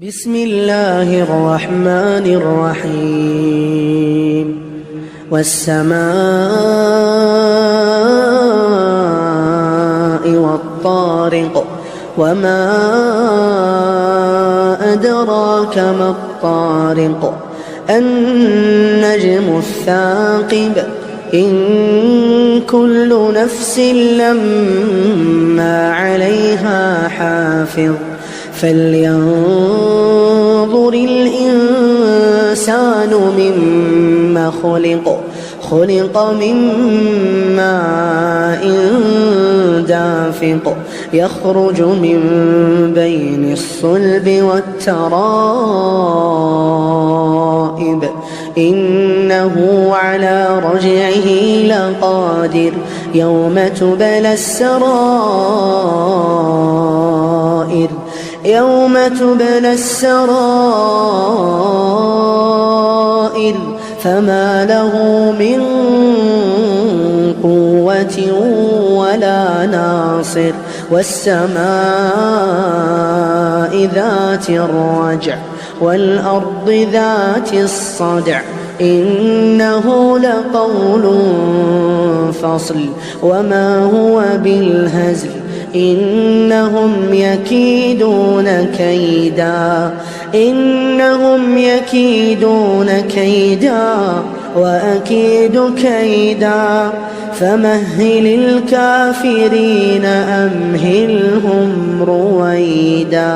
بسم الله الرحمن الرحيم والسماء والطارق وما أدراك ما الطارق النجم الثاقب إن كل نفس لما عليها حافظ فلينظر الإنسان مما خلق من ماء دافق يخرج من بين الصلب والترائب إنه على رجعه لقادر يوم تبلى السرائر فما له من قوة ولا ناصر والسماء ذات الرجع والأرض ذات الصدع إنه لقول فصل وما هو بالهزل إنهم يكيدون كيدا وأكيد كيدا فمهل الكافرين أمهلهم رويدا.